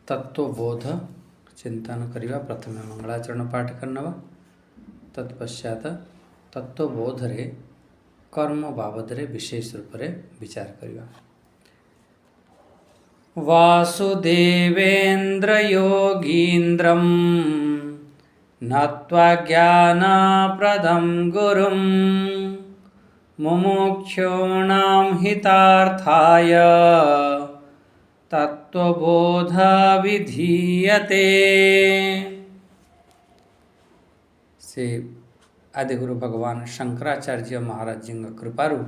तत्वबोध चिंतन करवा। प्रथम मंगलाचरण पाठ करनवा, तत्पश्चात तत्वबोध रे कर्म बाबद रे विशेष रूप रे विचार करवा। वासुदेवेन्द्र योगीन्द्रं नत्वा ज्ञानप्रदं गुरुं मुमुक्षूणां हितार्थाय तत्वबोध विधीयते। से आदिगुरु भगवान शंकराचार्य महाराज जी कृपारू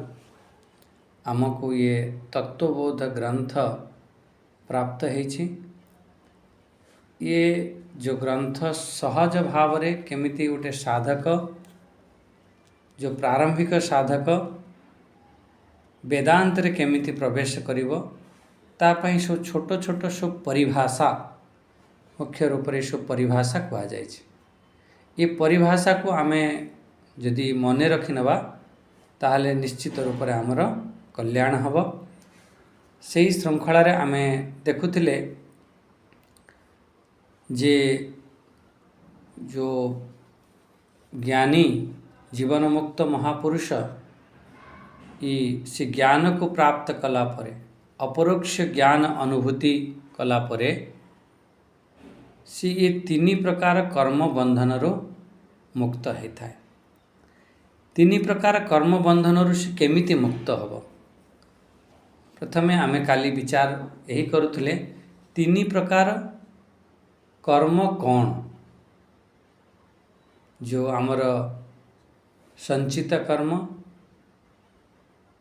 आमको ये तत्वबोध ग्रंथ प्राप्त है। ये जो ग्रंथ सहज भाव रे केमिति गोटे साधक जो प्रारंभिक साधक वेदांत रे केमिति प्रवेश करिवो तापाई सब छोट छोट सब परिभाषा मुख्य रूप से सब परिभाषा कह जाए। ये परिभाषा को आमे जदि मने रखी नवा ताहले निश्चित रूप से आमर कल्याण हब। से ही श्रृंखला रे आमे देखुथिले जे जो ज्ञानी जीवन मुक्त महापुरुष से ज्ञान को प्राप्त कला परे अपरोक्ष ज्ञान अनुभूति कला परे सी ये तीन प्रकार कर्म बंधन रो मुक्त होता है। तीन प्रकार कर्म बंधन रो से केमिति मुक्त हब। प्रथमे आमे काली विचार यही करुथले तीन प्रकार कर्म कौन जो आमर संचित कर्म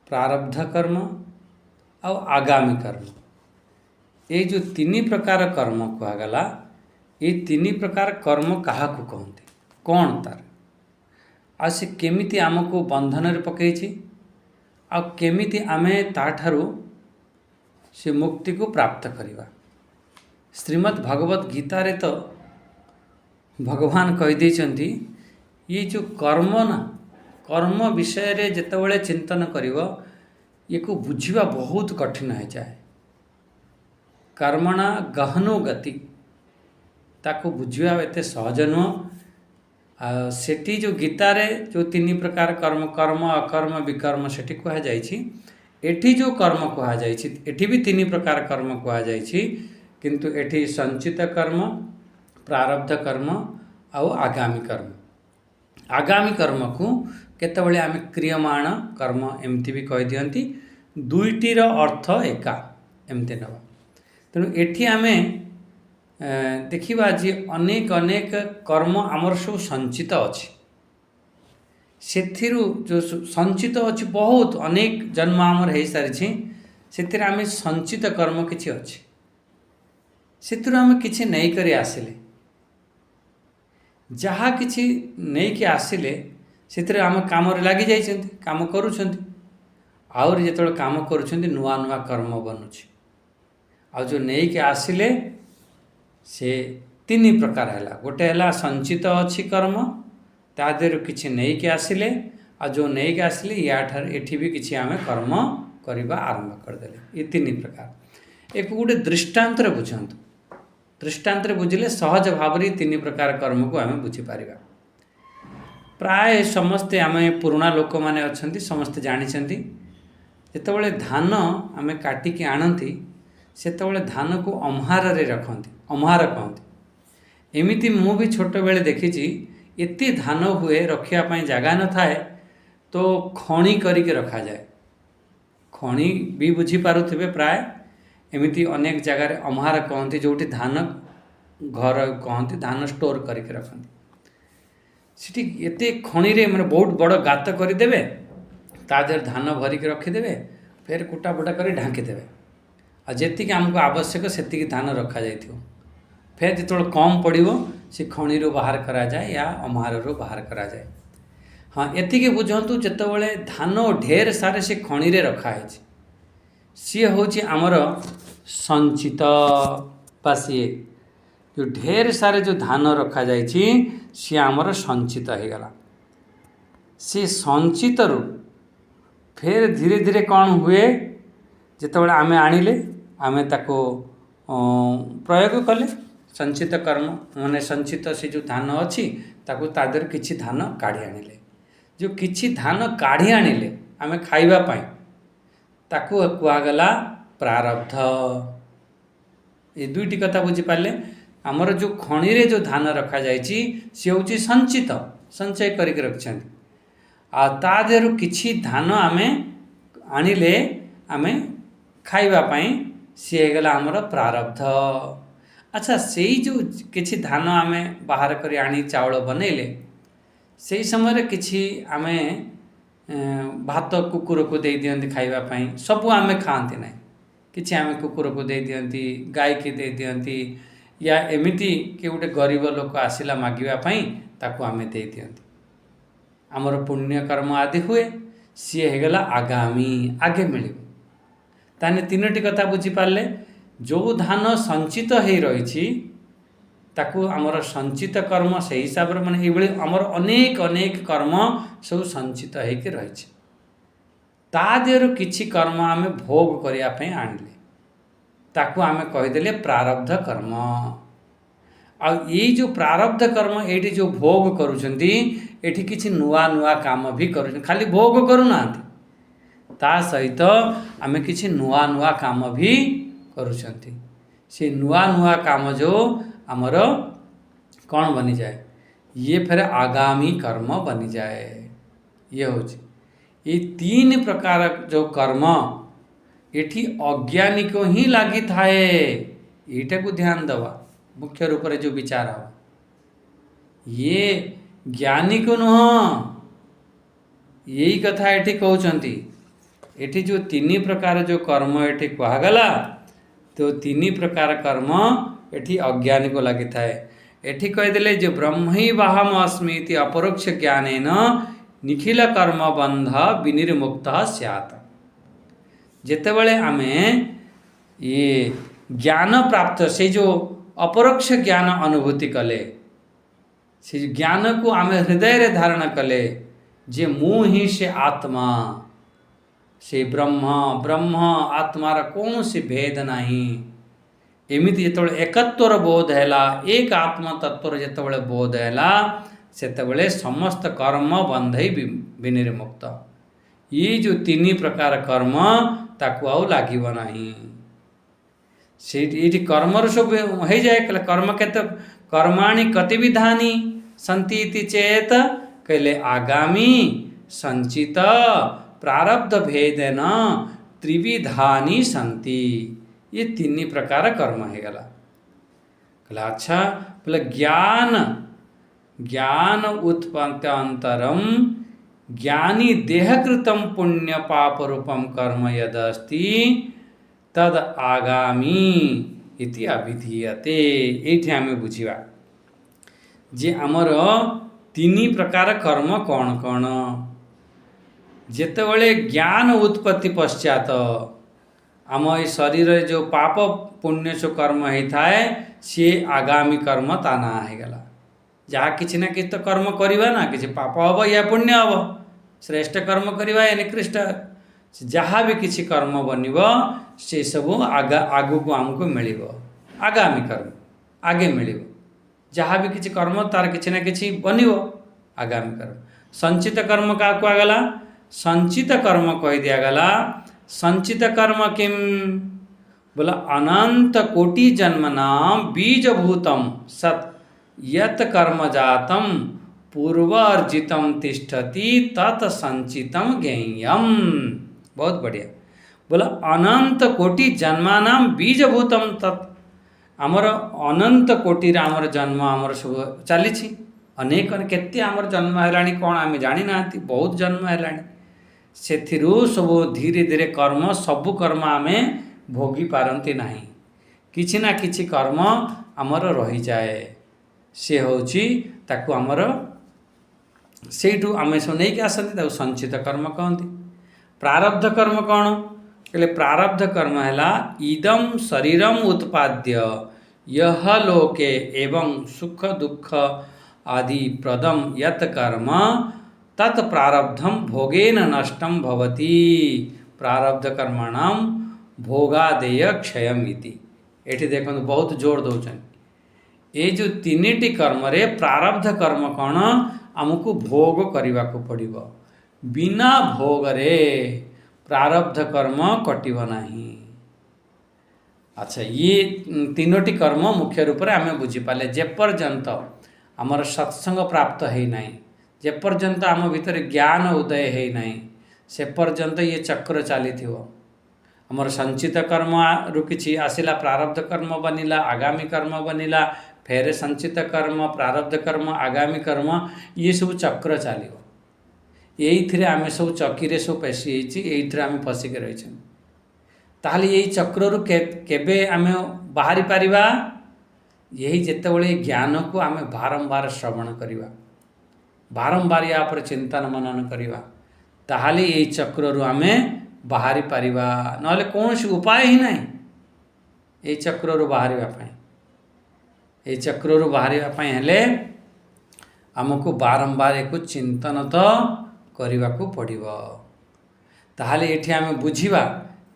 प्रारब्ध कर्म और आगामी कर्म। ये जो तीन प्रकार कर्म कहगला ये तीन प्रकार कर्म क्या कहते कौन तार आ से केमिति आमको बंधन रे पकईछि आ केमिति आमे ताठारु से मुक्ति को प्राप्त करिवा। श्रीमद् भगवत गीता रे तो भगवान कहि दैछन्ति ये जो कर्म ना कर्म विषय रे जेतेबेले चिंतन करिवो ये को बुझिबा बहुत कठिन है जाए। कर्मणा गहनो गति ताको बुझिबा एते सहज नुह। सेठी जो गीता रे जो तीन प्रकार कर्म कर्म अकर्म विकर्म सेठी कहा जाइछि। एठी जो कर्म कहा जाइछि एठी भी तीन प्रकार कर्म कहा जाइछि किंतु एठी संचित कर्म प्रारब्ध कर्म और आगामी कर्म। आगामी कर्म को केतबेले आमे क्रियमाण कर्म एमती भी कहि दियंती दुईटीर अर्थ एका एमती नवा। तेणु एठी आमे देखिबा जे अनेक अनेक कर्म आमर सब संचित अछि। सेथिरु जो संचित अछि बहुत अनेक जन्म आमर हे सारिछि सेथिर आमे संचित कर्म किछि अछि सेथिरु आमे किछि नै करी आसिले जहाँ किछि नै कि आसिले सेथिरे आम काम लगी जाइछन्ति काम करूछन्ति आउर जेतबेले काम करूछन्ति नुआ नुआ कर्म बनुछि। आ जो नै कि आसिले से तीन प्रकार हैला। गोटे हैला संचित अछि कर्म ता देरु किछि नै कि आसिले आ जो नै कि आसिले याठार एठी भी किछि आमे कर्म करिबा आरंभ कर देले। ये तीन प्रकार एक गोटे दृष्टांत रे बुझंतु। दृष्टांत रे बुझिले सहज भावरी तीन प्रकार कर्म को आमे बुझी पारिबा। प्राय समस्ते आमे पुराना लोक माने अछंती समस्ते जानिछंती जेतेबेले धान आमे काटिकी आणंती सेतेबेले धान को अम्हार रे रखंती अम्हार कहंती। एमिति मु भी छोट बेले देखिछि एते धान हुए रखिया पई जागा न थाए तो खणी करिके रखा जाए। खणी भी बुझी पारुथिबे प्राय एमिति अनेक जगह रे अम्हार कहंती जोठी धान घर कहंती धान स्टोर करिके रखंती। सेठी एते खणी रे माने बहुत बड़ गात करि देबे ता देर धान भरिके रखि देबे फिर कुटा बुटा करि ढांकी देबे आ जेतिके हमको आवश्यक सेतिके धान रखा जाइथियो। फिर जेतबेले कम पड़िवो से खणी रो बाहर करा जाए या अम्हार रो बाहर करा जाए। हाँ एतिके बुझंतु जेतबेले धान ढेर सारे से खणी रे रखा है सी होची आमर संचित पासी जो ढेर सारे जो धान रखा जाइछि सी आमर संचित हो गला। सी संचित रु फिर धीरे धीरे कौन हुए जितेबाला आमे आनिले आमे ताको प्रयोग कले संचित कर्म माने संचित से जो धान अच्छी ताकू तादर किछि धान काढ़ी आनिले जो किछि धान काढ़ी आनिले आमे खाइबा पाई ताकू कुआगला प्रारब्ध। ये दुईटी कथा बुझी पाले आमर जो खणी रे जो धान रखा जाइछि से होछि संचित संचय करिक रखछन आ ता देरु किछि धान आमे आनिले आमे खाइबा पाई सी गला आमर प्रारब्ध। अच्छा से जो किछि धान आमे बाहर करी आनी चावल बनैले से समय किछि आमे भात कुकुर को दे दियंती खाइबा पाई सबु आमे खाआंती नहीं किछि आमे कुकुर को दे दियंती गाय के दे दियंती या एमिति कि गोटे गरीब लोक आसिला मागिबा पाई ताकू आमे दे दियंती आमर पुण्य कर्म आदि हुए सी हेगला आगामी आगे मिलिबो। ताने तीनोटी कथा बुझी पारले जो धान संचित हो रही ताकू आमर संचित कर्म से हिसाब रे माने एभली आमर अनेक अनेक कर्म सब संचित होकर रही ता देहरु किछि कर्म आमे भोग करिया पई आनिले ताकू आमे कहिदेले प्रारब्ध कर्म। आ ये जो प्रारब्ध कर्म एठी जो भोग करूछंती एठी किछि नुआ नुआ काम भी करूछन खाली भोग करूनांती ता सहित आमे किछि नुआ नुआ काम भी करूछंती से नुआ नुआ काम जो आमर कौन बनी जाए ये फिर आगामी कर्म बनी जाए। ये हो ये तीन प्रकार जो कर्म एठी अज्ञानी को ही लगी थाए एटा को ध्यान दवा मुख्य रूप से जो विचार हवा ये ज्ञानी को नुह यही कथा एठी कहउचंती एठी जो तीन प्रकार जो कर्म एठी कहगला तो तीन प्रकार कर्म एठी अज्ञानी को लगी थाए। एठी कहिदेले जो ब्रह्मै वाहम अस्मि इति अपरोक्ष ज्ञानेन निखिल कर्म बंध विनिर्मुक्त स्यात्। जेतेबेले आमे ये ज्ञान प्राप्त से जो अपरोक्ष ज्ञान अनुभूति कले से ज्ञान को आमे हृदय रे धारण कले जे मु ही से आत्मा से ब्रह्म ब्रह्म आत्मार कौन सी भेद नहीं एमिति जेतेबेले एकत्वर बोध हैला एक आत्मा तत्वर जेतेबेले बोध हैला सेतेबेले समस्त कर्म बंधई विनिर्मुक्त। ये जो तीन प्रकार कर्म ताकू आउ लागिब नहीं से ये कर्मर सब हो जाए कहले कर्म केते कर्माणि कतिविधानि सन्ति इति चेत कहले आगामी संचित प्रारब्ध भेदेन त्रिविधानि सन्ति ये तीन प्रकार कर्म है गला कहला। अच्छा बोले ज्ञान ज्ञान उत्पत्त्यंतरम ज्ञानी देहकृतम पुण्य पाप रूपम कर्म यदस्ति तद आगामी इति अभिधीयते। एठी आमे बुझिबा जे आमर तीन प्रकार कर्म कौन कौन जेतेबेले ज्ञान उत्पत्ति पश्चात आम ये शरीर जो पाप पुण्य जो कर्म होता है सी आगामी कर्म ता ना होगला जहाँ किसी ना कि तो कर्म करवा ना कि पाप हम या पुण्य हम श्रेष्ठ कर्म करवा या निकृष्ट जहाँ भी किसी कर्म बन से सब आगू को आमको मिल आगामी कर्म आगे मिल जहाँ भी किसी कर्म तार किसी ना कि बन आगामी कर्म। संचित कर्म क्या कहगला संचित कर्म कह दिगला संचित कर्म किम बोला अनंत कोटि जन्मना बीजभूतम सत यत कर्म जातम पूर्वार्जितम तिष्ठति तत् संचितम ज्ञेयम। बहुत बढ़िया बोला अनंत कोटि जन्मानाम बीजभूतम तत् आमर अनंत कोटि आमर जन्म आमर सब चली अनेक केते आमर जन्म है कौन आम जानी ना बहुत जन्म है सेथिरु सब धीरे धीरे कर्म सबु कर्म आमे भोगी पारंती नहीं किछि ना किछि कर्म आमर रही जाए से होची ताकू आमर सेठू आमे सब नहीं आसती ताकू संचित कर्म कहती। प्रारब्ध कर्म कौन कहले प्रारब्ध कर्म है इदम शरीरम उत्पाद्य यह लोके एवं सुख दुख आदि प्रदम यत कर्म तत् प्रारब्धम भोगेन नष्टम भवति प्रारब्ध कर्मणाम भोगादेय क्षयम इति। एठी देखो बहुत जोर दौरान ये जो तीनिटी कर्म रे प्रारब्ध कर्म कौन आमको भोग करने को पड़ो बिना भोग रे प्रारब्ध कर्म कटिब नहीं। अच्छा ये तीनोटी कर्म मुख्य रूप से आम बुझीपारे जेपर्यंत आमर सत्संग प्राप्त है ना जेपर्यंत आम भितर ज्ञान उदय है ना से पर्यंत ये चक्र चली आमर संचित कर्म रु कि आसला प्रारब्ध कर्म बनिला आगामी कर्म बनिला फेर संचित कर्म प्रारब्ध कर्म आगामी कर्म ये सब चक्र चलो ये आम सब चक्की सब पेशी ये आम फसिक रही ताहले यही चक्र रु केबे आम बाहरी पारिबा यही जेतेबेले ज्ञान को आम बारंबार श्रवण करवा बारंबार या पर चिंतन मनन करवा ताहले यही चक्र रु आम बाहरी पारिबा नले कौन उपाय ही नहीं ये चक्र रु बाहर ये चक्र रु बाहर हेले आमको बारंबार एक चिंतन तो करने को पड़ो ताहले ये आम बुझा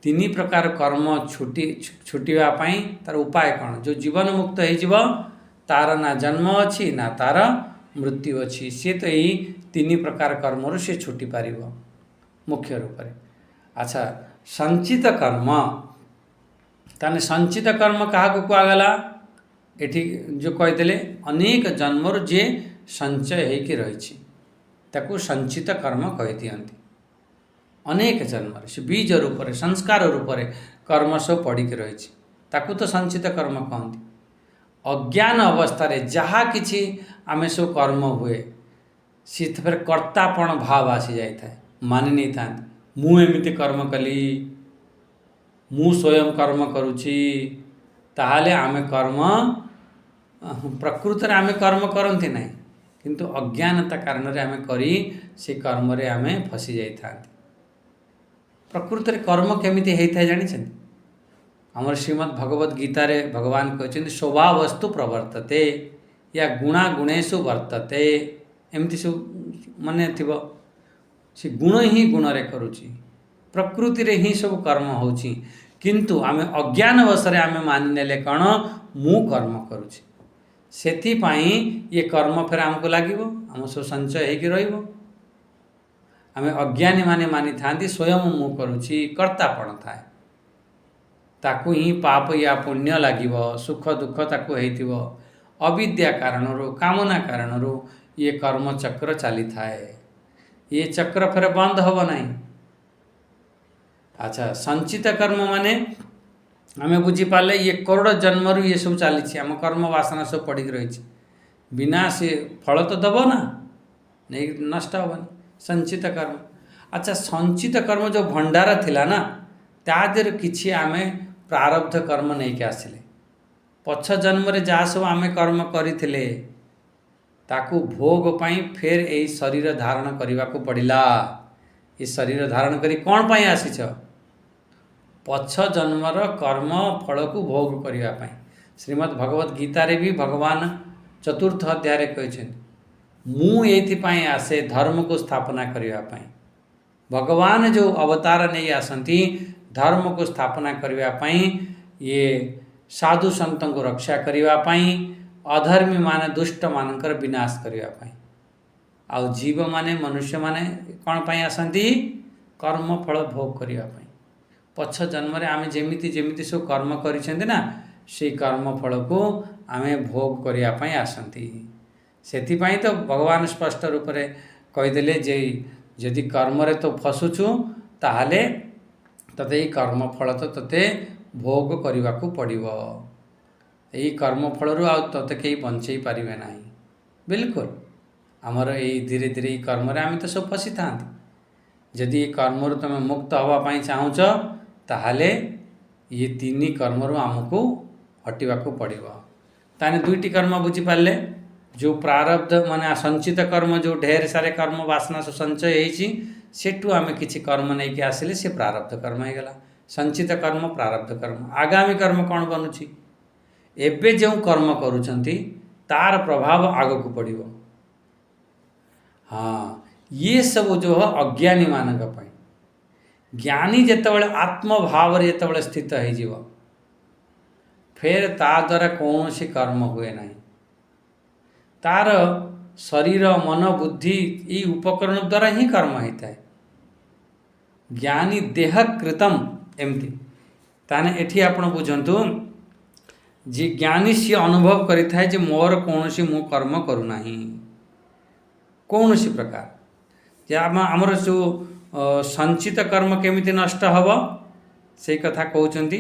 तीन प्रकार कर्म छुटापी तार उपाय कौन जो जीवन मुक्त हो तार ना जन्म अच्छी ना तार मृत्यु अच्छी सी तो यही तीन प्रकार कर्म रु सी छुटी पार मुख्य रूप से। अच्छा संचित कर्म ताने संचित कर्म क्या कहगला एठी जो कहीदेले अनेक जन्मर जे संचय होकर रही ताकू संचित कर्म कही दियंती अनेक जन्म से बीज रूप से संस्कार रूप से कर्म सब पड़ी रही ताकू तो संचित कर्म कहती। अज्ञान अवस्था जहाँ कि आम सब कर्म हुए सी फिर कर्तापण भाव आसी जाए मानि नहीं था मुझे कर्म कली मु स्वयं कर्म करुछि ताहले आमे कर्म प्रकृत आमे कर्म करती ना किंतु अज्ञानता कारण रे आमे करी से कर्म रे आमे फसी जाई थांती। प्रकृत रे कर्म केमिति होता है जानी आमर श्रीमद् भगवद गीता रे भगवान कहते स्वभावस्तु प्रवर्तते या गुणा गुणेशु वर्तते एमती सब मन थी से गुण ही गुण रे करुची प्रकृति रे ही सब कर्म होची किंतु आमे अज्ञान अवसर आमे मानिनेले कौन मु कर्म करुची सेथिपाई ये कर्म फिर आमको लगे आम सब संचय होगी रहिबो। आमे अज्ञानी माने मानि थांती स्वयं मु करुची कर्तापण थाए ताकू ही पाप या पुण्य लागिबो सुख दुख ताकू हेतिबो अविद्या कारणरू कामना कारणरू ये कर्म चक्र चली थाए ये चक्र फिर बंद हब नहीं। अच्छा संचित कर्म माने आमे बुझी पाले ये करोड़ जन्मरू ये सब चली आम कर्म वासना सब पड़ी रही बिना से फल तो दब ना नहीं नष्ट हेनी संचित कर्म। अच्छा संचित कर्म जो भंडार थिला ना तादेर किछि आमे प्रारब्ध कर्म नहीं के आसिले पछ जन्म रे जा सब आमे कर्म करिथिले ताकू भोग पाई फिर यही शरीर धारण करने को पड़ला। ये शरीर धारण करी कौन पाई आसीच पछ जन्मर कर्म फल को भोग करने श्रीमद् भगवद गीता रे भी भगवान चतुर्थ अध्याय कहते मु ये आसे धर्म को स्थापना करने भगवान जो अवतार नहीं आसती धर्म को स्थापना करने ये साधु संत को रक्षा करने अधर्मी माने दुष्ट मानकर विनाश करने आउ जीव माने मनुष्य माने कौन पाई आसती कर्म फल भोग करने पछ जन्म रे आमे जेमिति जेमिति सब कर्म करिसेंते ना से कर्म फल को आमे भोग करने आसती। सेथिपाई तो भगवान स्पष्ट रूप से कहीदेले जे यदि कर्म रे तो फसुछु ताहले तते ही कर्म फल तो तते भोग करने को पड़िबो यही कर्म फल रू आ तते कहीं बंचई पारिबे नाही बिल्कुल आमर यही धीरे धीरे ये कर्म रे आमे तो सब फसी था जदि ये कर्म रू तुम मुक्त हवापाई चाहूच ताहले ये तीन कर्म रू आमको हटिबा को पड़िबो। ताने दुईटी कर्म बुझी पाले जो प्रारब्ध माने संचित कर्म जो ढेर सारे कर्म वासना से संचय होइछि सेठू आमे किछि कर्म नहीं के आसिले से प्रारब्ध कर्म हो गला संचित कर्म प्रारब्ध कर्म आगामी कर्म कौन बनुछि एबे जो कर्म करुछंती तार प्रभाव आग को पड़िबो। हाँ ये सब जो है अज्ञानी मानक पाई ज्ञानी जेतेबेले आत्मभाव रे जेतेबेले स्थित हो फिर ता द्वारा कौन सी कर्म हुए ना, तार शरीर मन बुद्धि ये उपकरण द्वारा ही कर्म होता है। ज्ञानी देह कृतम एमती ताने एठी आपण बुझंतु जे ज्ञानी सी अनुभव करिथाय जे मोर कौनसी मु कर्म करू नाही कौनसी प्रकार जे आमर जो संचित कर्म केमिति नष्ट हब से कथा कहउचंती।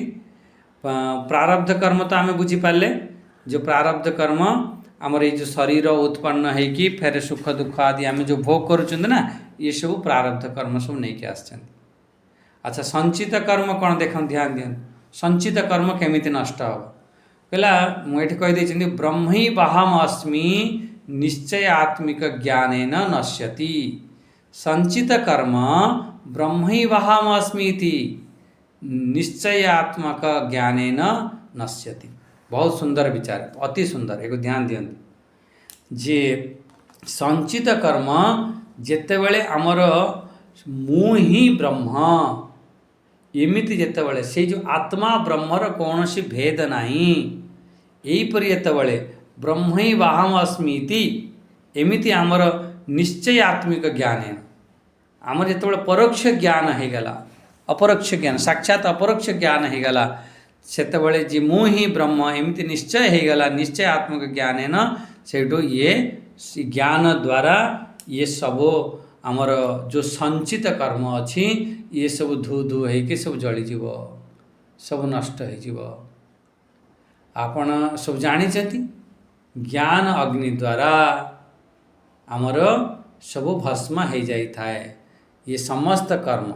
प्रारब्ध कर्म तो आम बुझीपारे, जो प्रारब्ध कर्म आमर ये जो शरीर उत्पन्न है कि फेर सुख दुख आदि आम जो भोग करुँच ना, ये सब प्रारब्ध कर्म सब नहीं कि आस। अच्छा, संचित कर्म कौन देख ध्यान दियन, संचित कर्म केमिति नष्ट हम कहला मुझे कहीदे ब्रह्मी बाहम अस्मि निश्चय आत्मिक ज्ञानेन नश्यति। संचित कर्म ब्रह्मी बाहम अस्मि निश्चयात्मक ज्ञानेन नश्यति। बहुत सुंदर विचार, अति सुंदर। एक ध्यान दियंतु जे संचित कर्म जेतेबेले आमर मु ही ब्रह्म एमिति जेतेबेले से जो आत्मा ब्रह्मर कौन सी भेद नहीं, यहीपरि जेतेबेले ब्रह्म ही वाहम अस्मि एमिति आमर निश्चय आत्मिक ज्ञान आमर जेतेबेले परोक्ष ज्ञान हो गला, अपरोक्ष ज्ञान साक्षात अपरोक्ष ज्ञान हो गला, सेतेबेले जे मु ही ब्रह्म एमिति निश्चय हो गला, निश्चय आत्मिक ज्ञान है ना, सेठो ये ज्ञान द्वारा ये सब आमर जो संचित कर्म अच्छी ये सब धू धू हो सब जलीजीव, सब नष्ट हो। आपण सब जानी ज्ञान अग्नि द्वारा आमर सब भस्म हो जाई थाए। ये समस्त कर्म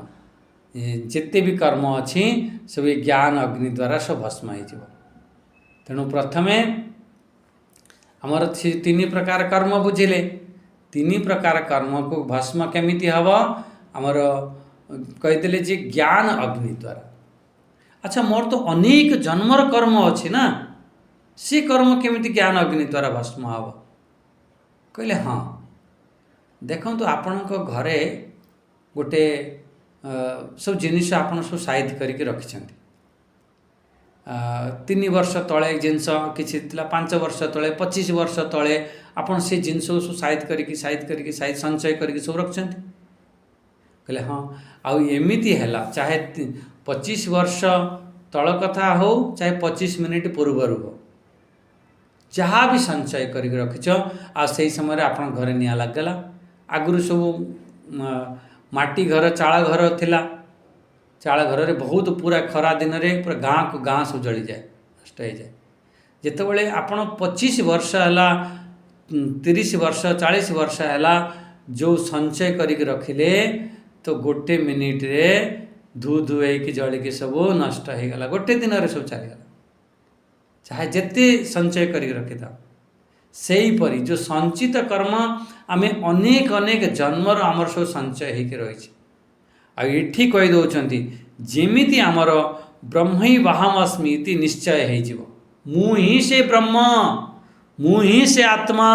जिते भी कर्म अच्छी सब ये ज्ञान अग्नि द्वारा सब भस्म हो। तेणु प्रथमे आमर तीन प्रकार कर्म बुझिले, तीन प्रकार कर्म को भस्म केमिति हब आमर कहीदेले जे ज्ञान अग्नि द्वारा। अच्छा, मोर तो अनेक जन्मर कर्म अच्छी ना, से कर्म केमिति ज्ञान अग्नि द्वारा भस्म हब कहले हाँ देखो तो आपण घरे गोटे सब जिनिस आपन सब साइज करके रखिछंती। 3 वर्ष तले जिनस किछि थिला, 5 वर्ष तले, 25 वर्ष तले आपन से जिनस सब साइज करके संचय करके सब रखिछंती। कहले हाँ, आउ एमिति हैला चाहे 25 वर्ष तल कथा हो चाहे 25 मिनिट पूर्वर हो, जहाँ भी संचय करके रखिछ आ से समय आपन घरे निया लागला। आगुरु सब माटी घर चाल घर थिला, चाल घर रे बहुत पूरा खरा दिन रे पूरा गाँ को गाँ सब जली जाए, नष्ट हो जाए। जितेबले आपण 25 वर्ष है, 30 वर्ष 40 वर्ष है जो संचय करके रखिले तो गोटे मिनिट रे धू धू होगी जलिकी सब नष्ट हो गला, गोटे दिन रे सब चलीगला। चाहे जिते संचय करके रखी था सही परी जो संचित कर्म आमे अनेक अनेक जन्मर आमर सब संचय होकर रही। आठी कही दौरान जेमिति आमर ब्रह्म ही वाहमस्मि निश्चय हो, मु ही से ब्रह्म, मु ही से आत्मा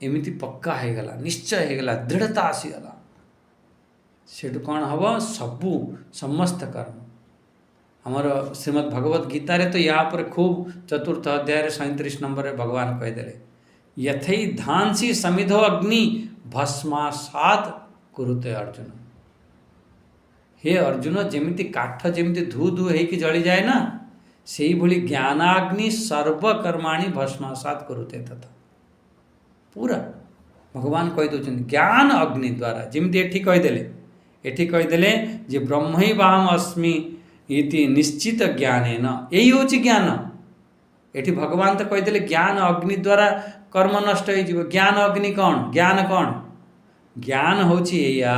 एमिति पक्का हो गला, निश्चय हो गला, दृढ़ता आसीगला। सेठु कौन हम सबू समस्त कर्म आमर श्रीमद् भगवत गीता रे तो या पर खूब 4th अध्याय 37 नंबर भगवान कहीदेले यथै धांसी समिधो अग्नि भस्मासात कुरुते अर्जुन। हे अर्जुन, जेमिति काठ जेमिति धू धू होगी जली जाए ना, से ही भली ज्ञानाग्नि सर्वकर्माणी भस्मासात कुरुते तथा। पूरा भगवान कही दौरान ज्ञान अग्नि द्वारा जेमिति एठी कहीदेले, एठी कहीदेले जे ब्रह्म ही वाहम अस्मि इति निश्चित ज्ञानेन, यही हूँ ज्ञान। एठी भगवान तो कहीदेले ज्ञान अग्नि द्वारा कर्म नष्ट हो। ज्ञान अग्नि कौन, ज्ञान कौन? ज्ञान होछि एया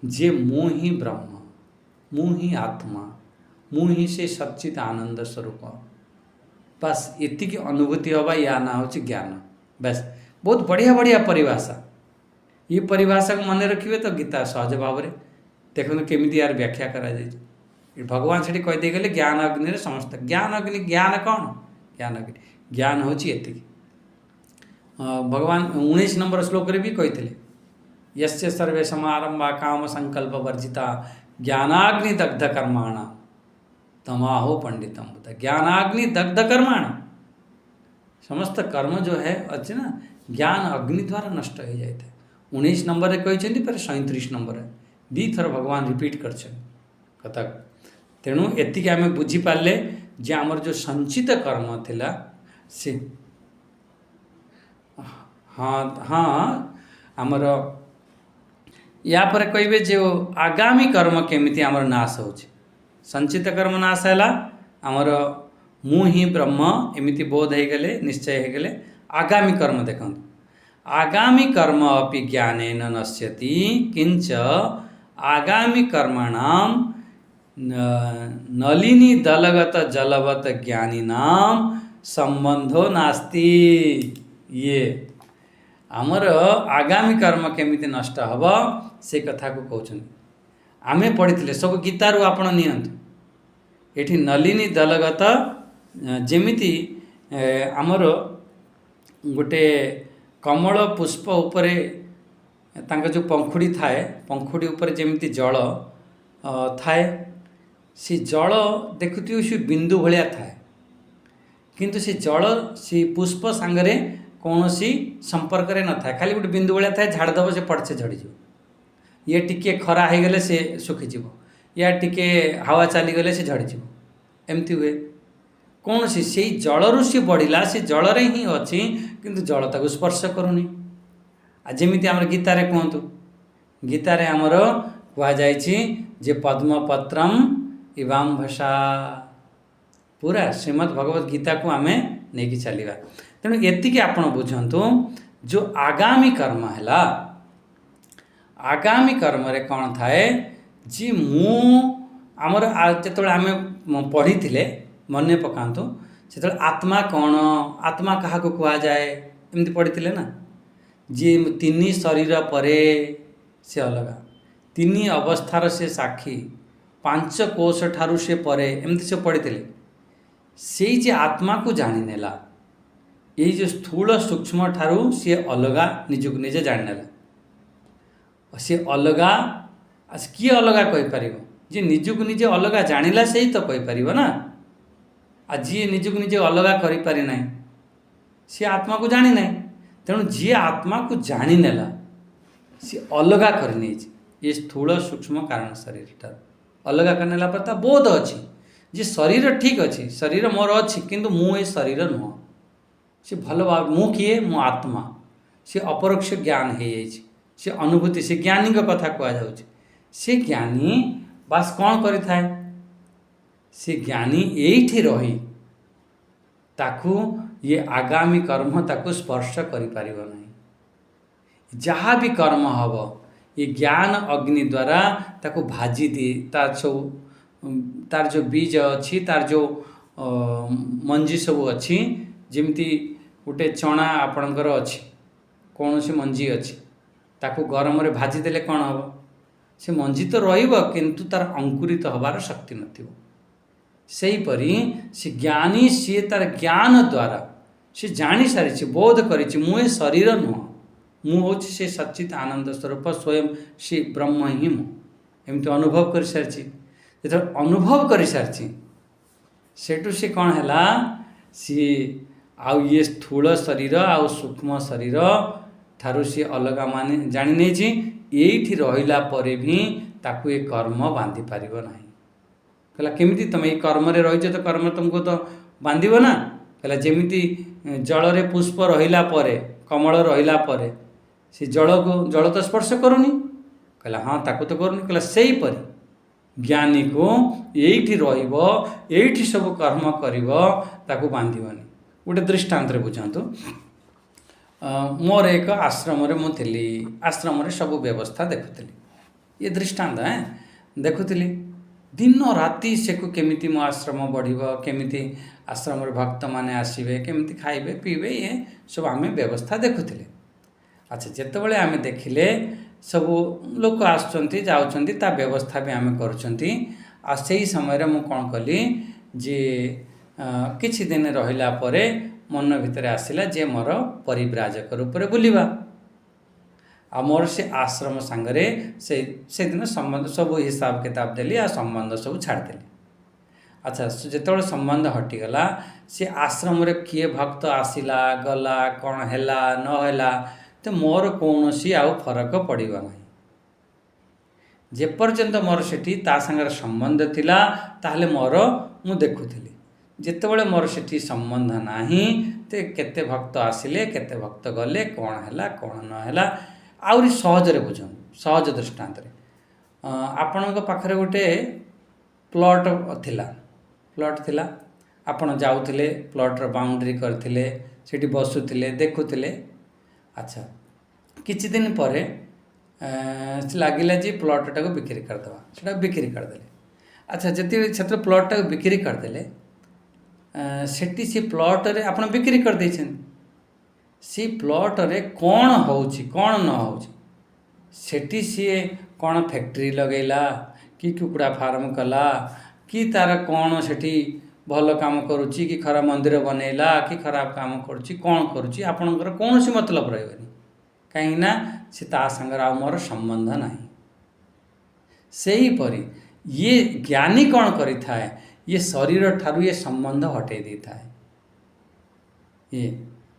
जे मु ही ब्रह्म, मु ही आत्मा, मु ही से सच्चित आनंद स्वरूप। बस इतनी अनुभूति हवा या ना होछि ज्ञान। बस बहुत बढ़िया बढ़िया परिभाषा, ये परिभाषा को मन रखिए तो गीता सहज भाव में देखो केमिति यार व्याख्या करा जाए। भगवान से कहीदे गले ज्ञान अग्नि समस्त। ज्ञान अग्नि ज्ञान कौन? ज्ञान अग्नि ज्ञान होची एति। भगवान 19 नंबर श्लोक रे भी कही यस्य सर्वे समारंभा काम संकल्प वर्जिता ज्ञानाग्नि दग्ध कर्माण तमाहो पंडितम बुधा, ज्ञानाग्नि दग्ध कर्माण। समस्त कर्म जो है अच्छे ना ज्ञान अग्नि द्वारा नष्ट हो जाए। 19 नंबर कहते पर 37 नंबर दी थर भगवान रिपीट कर कथा। तेणु एतिक आम बुझीपारे जे आमर जो संचित कर्म थिला से हाँ हाँ आमर या पर कहे जो आगामी कर्म केमिति आमर नाश हो। संचित कर्म नाश है आमर मु ही ब्रह्म एमिति बोध हो गले, निश्चय हो गले। आगामी कर्म देखो, आगामी कर्म अपि ज्ञानेन नश्यति, किंच आगामी कर्मणाम नलिनी दलगत जलवत ज्ञानीनाम संबंधो नास्ति। ये आमर आगामी कर्म केमिति नष्ट हब से कथा को कहते आमे पढ़ी सब गीतारू आपण नियंतु। एठी नलिनी दलगत जेमिति आमर गोटे कमल पुष्प उपरे तांका जो पंखुड़ी थाए, पंखुड़ी उपरे जेमिति जल थाए, से जल देखुथि से बिंदु भलिया थाए, किंतु से जल से पुष्प सांगरे कौन सी संपर्क रे न थाए, खाली गोटे बिंदु भलिया थाए, झाड़दब से पड़चे झड़ीज। ये टिके खरा हो गले से सुखीज, या टिके हावा चलीगले से झड़ीज, एमती हुए। कौन सी से जलरू सी बढ़ला, से जल रे ही अच्छी, किंतु जल ताको स्पर्श करूनी। आ जेमिति आमर गीतारे कहतु, गीतारे आमर कह जे पद्मपत्रम इवाम्भसा, पूरा श्रीमद् भगवत गीता को आमे नहीं चलवा। तेणु एतिक आपण बुझंतु जो आगामी कर्म है, आगामी कर्म रे कौन थाए जी मु आमर जो आम पढ़ी मन पकातु से आत्मा कौन, आत्मा क्या कह जाए एमती पढ़ी ना, जी 3 शरीर परे से अलग, 3 अवस्थार से साक्षी, 5 कोश ठारू से परे एमती से पढ़ी। से जे आत्मा को जानी नेला, ये जो स्थूल सूक्ष्म ठारू सी अलगा निजक निजे जानी नेला। सी अलगा किए अलगा कही पार, जी निजक निजे अलगा जानिला से ही तो कही पार ना। आ जी निजक निजे अलगा करि पारि नाही, सी आत्मा को जानी ना। तेणु जी आत्मा को जानी नेला सी अलगा कर नहीं, ये स्थूल सूक्ष्म कारण शरीर ठार अलगा करनेला पर बोध अच्छी, जी शरीर ठीक अच्छी, शरीर मोर अच्छी, किंतु मु ए शरीर नुह। सी भल भाव मु किए मु आत्मा, सी अपरोक्ष ज्ञान हो जाए, सी अनुभूति, से ज्ञानी का कथा कह जाऊँ। से ज्ञानी बास कौन करि थाए, से ज्ञानी एठी रही ताकू ये आगामी कर्म ताकू स्पर्श करि पारिबो नहीं। जहाँ भी कर्म हब ये ज्ञान अग्नि द्वारा ताकू भाजी दी, तार जो बीज अच्छी, तार जो मंजी सब अच्छी, जमती गोटे चना आपणकर अच्छी, कौन सी मंजी अच्छी, ताकू गरम रे भाजी देले कौन हम, से मंजी तो रहिबो किंतु तार अंकुरित हबार शक्ति नथिबो। सेहीपरि से ज्ञानी सी तार ज्ञान द्वारा से जानी सारी, बोध करी मुझे शरीर नुह, मु हूँ से सच्चित आनंद स्वरूप स्वयं से ब्रह्म ही मु, एमती अनुभव कर सारी। जो अनुभव कर सारी सेठू से कौन है, सी आउ ये स्थूल शरीर आउ सूक्ष्म शरीर ठारू सी अलग माने जानी नहीं, ये रहिला परे भी ताकू ये कर्म बांधि पारिबो नाही। कहला केमिति तुम ये कर्म रे रही, तो कर्म तुमको तो बांधिबो ना। कहला जेमिति जल रे पुष्प रहिला परे, कमल रहिला परे से जल तो स्पर्श करूनी। कहला हाँ ताकू तो करूनी। कहला सेही परि ज्ञानी को एठी रहिबो, एठी सब कर्म करिबो, ताकू बांधिबोनी। गोटे दृष्टांत रे बुझांतु, मोर एक आश्रम रे मु थिली, आश्रम रे सब व्यवस्था देखुथिली। ये दृष्टांत है देखुथिली, दिन राति से को केमिति मो आश्रम बढ़िबो, केमिति आश्रम रे भक्त माने आसीबे, केमिति खाइबे पीबे, ये सब आमे व्यवस्था देखुथिले। अच्छा जेतेबेले आमे देखिले सब लोक आसुचंती जाउचंती, ता व्यवस्था भी आमे करूचंती। आ सेही समय रे मु कोन कली जे किछि दिन रहिला परे मन भितर आसिला जे मोर परिव्राजक रूप रे बुलिबा। आ मोर से आश्रम सांगरे से दिन संबंध सब हिसाब किताब देली, आ संबंध सब छाड़ देली। अच्छा ଯେତେବେଳେ ସମ୍ବନ୍ଧ ହଟିଗଲା ସେ ଆଶ୍ରମରେ କିଏ ଭକ୍ତ ଆସିଲା ଗଲା କ'ଣ ହେଲା ନ ହେଲା ତ ମୋର କୌଣସି ଆଉ ଫରକ ପଡ଼ିବ ନାହିଁ। ଯେପର୍ଯ୍ୟନ୍ତ ମୋର ସେଠି ତା ସାଙ୍ଗରେ ସମ୍ବନ୍ଧ ଥିଲା ତାହେଲେ ମୋର ମୁଁ ଦେଖୁଥିଲି। ଯେତେବେଳେ ମୋର ସେଠି ସମ୍ବନ୍ଧ ନାହିଁ ତ କେତେ ଭକ୍ତ ଆସିଲେ କେତେ ଭକ୍ତ ଗଲେ କ'ଣ ହେଲା କ'ଣ ନ ହେଲା ଆହୁରି ସହଜରେ ବୁଝନ୍ତୁ। ସହଜ ଦୃଷ୍ଟାନ୍ତରେ ଆପଣଙ୍କ ପାଖରେ ଗୋଟେ ପ୍ଲଟ୍ ଥିଲା ଆପଣ ଯାଉଥିଲେ ପ୍ଲଟ୍ର ବାଉଣ୍ଡ୍ରି କରିଥିଲେ ସେଠି ବସୁଥିଲେ ଦେଖୁଥିଲେ। ଆଚ୍ଛା କିଛି ଦିନ ପରେ ଲାଗିଲା ଯେ ପ୍ଲଟ୍ଟାକୁ ବିକ୍ରି କରିଦେବା, ସେଟା ବିକ୍ରି କରିଦେଲେ। ଆଚ୍ଛା ଯେତେବେଳେ ସେଥିରେ ପ୍ଲଟ୍ଟାକୁ ବିକ୍ରି କରିଦେଲେ ସେଠି ସେ ପ୍ଲଟ୍ରେ ଆପଣ ବିକ୍ରି କରିଦେଇଛନ୍ତି। ସେ ପ୍ଲଟ୍ରେ କ'ଣ ହେଉଛି କ'ଣ ନ ହେଉଛି ସେଠି ସିଏ କ'ଣ ଫ୍ୟାକ୍ଟ୍ରି ଲଗେଇଲା କି କୁକୁଡ଼ା ଫାର୍ମ କଲା କି ତା'ର କ'ଣ ସେଠି ଭଲ କାମ କରୁଛି କି ଖରାପ ମନ୍ଦିର ବନେଇଲା କି ଖରାପ କାମ କରୁଛି କ'ଣ କରୁଛି ଆପଣଙ୍କର କୌଣସି ମତଲବ ରହିବନି, କାହିଁକିନା ସେ ତା ସାଙ୍ଗରେ ଆଉ ମୋର ସମ୍ବନ୍ଧ ନାହିଁ। ସେହିପରି ଇଏ ଜ୍ଞାନୀ କ'ଣ କରିଥାଏ, ଇଏ ଶରୀର ଠାରୁ ଇଏ ସମ୍ବନ୍ଧ ହଟେଇ ଦେଇଥାଏ।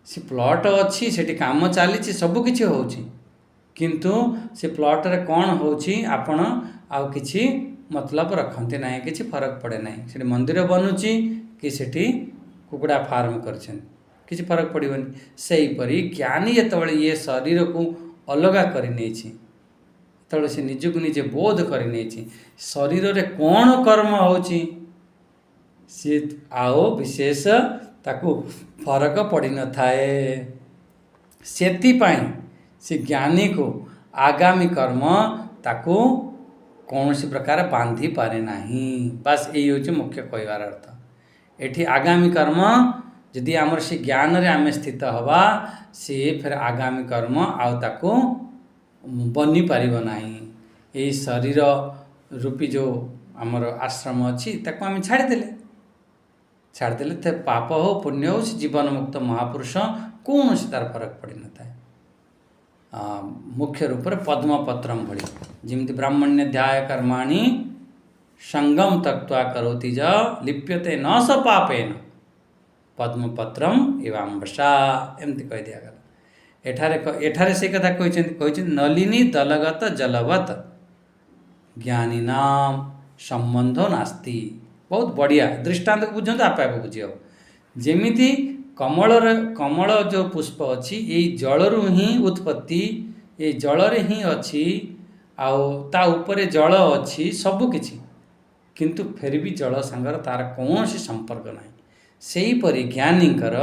ସେ ପ୍ଲଟ୍ ଅଛି ସେଠି କାମ ଚାଲିଛି ସବୁକିଛି ହେଉଛି, କିନ୍ତୁ ସେ ପ୍ଲଟ୍ରେ କ'ଣ ହେଉଛି ଆପଣ ଆଉ କିଛି ମତଲବ ରଖନ୍ତି ନାହିଁ, କିଛି ଫରକ ପଡ଼େ ନାହିଁ। ସେଠି ମନ୍ଦିର ବନୁଛି କି ସେଠି କୁକୁଡ଼ା ଫାର୍ମ କରିଛନ୍ତି କିଛି ଫରକ ପଡ଼ିବନି। ସେହିପରି ଜ୍ଞାନୀ ଯେତେବେଳେ ଇଏ ଶରୀରକୁ ଅଲଗା କରିନେଇଛି, ଯେତେବେଳେ ସେ ନିଜକୁ ନିଜେ ବୋଧ କରିନେଇଛି ଶରୀରରେ କ'ଣ କର୍ମ ହେଉଛି ସିଏ ଆଉ ବିଶେଷ ତାକୁ ଫରକ ପଡ଼ିନଥାଏ। ସେଥିପାଇଁ ସେ ଜ୍ଞାନୀକୁ ଆଗାମୀ କର୍ମ ତାକୁ କୌଣସି ପ୍ରକାର ବାନ୍ଧି ପାରେ ନାହିଁ। ବାସ୍ ଏଇ ହେଉଛି ମୁଖ୍ୟ କହିବାର ଅର୍ଥ। ଏଠି ଆଗାମୀ କର୍ମ ଯଦି ଆମର ସେ ଜ୍ଞାନରେ ଆମେ ସ୍ଥିତ ହେବା ସିଏ ଫେର ଆଗାମୀ କର୍ମ ଆଉ ତାକୁ ବନି ପାରିବ ନାହିଁ। ଏଇ ଶରୀର ରୂପୀ ଯେଉଁ ଆମର ଆଶ୍ରମ ଅଛି ତାକୁ ଆମେ ଛାଡ଼ିଦେଲେ ତ ପାପ ହେଉ ପୁଣ୍ୟ ହେଉ ସେ ଜୀବନ ମୁକ୍ତ ମହାପୁରୁଷ କୌଣସି ତାର ଫରକ ପଡ଼ିନଥାଏ। ମୁଖ୍ୟ ରୂପରେ ପଦ୍ମପତ୍ରମ ଭଳି ଯେମିତି ବ୍ରାହ୍ମଣ୍ୟ ଧ୍ୟାୟ କର୍ମାଣି ସଙ୍ଗମ ତକ୍ତ୍ୱା କରୋତି ଯ ଲିପ୍ୟତେ ନ ସ ପାପେନ ପଦ୍ମପତ୍ରମ ଏବାମ୍ବସା ଏମିତି କହିଦିଆଗଲା। ଏଠାରେ ସେ କଥା କହିଛନ୍ତି ନଲିନୀ ଦଲଗତ ଜଲବତ ଜ୍ଞାନୀ ନାମ ସମ୍ବନ୍ଧ ନାସ୍ତି। ବହୁତ ବଢ଼ିଆ ଦୃଷ୍ଟାନ୍ତକୁ ବୁଝନ୍ତୁ, ଆପେ ଆପେ ବୁଝି ହେବ। ଯେମିତି କମଳ ଯେଉଁ ପୁଷ୍ପ ଅଛି ଏଇ ଜଳରୁ ହିଁ ଉତ୍ପତ୍ତି, ଏଇ ଜଳରେ ହିଁ ଅଛି, ଆଉ ତା ଉପରେ ଜଳ ଅଛି ସବୁକିଛି, କିନ୍ତୁ ଫେର ବି ଜଳ ସାଙ୍ଗରେ ତାର କୌଣସି ସମ୍ପର୍କ ନାହିଁ। ସେହିପରି ଜ୍ଞାନୀଙ୍କର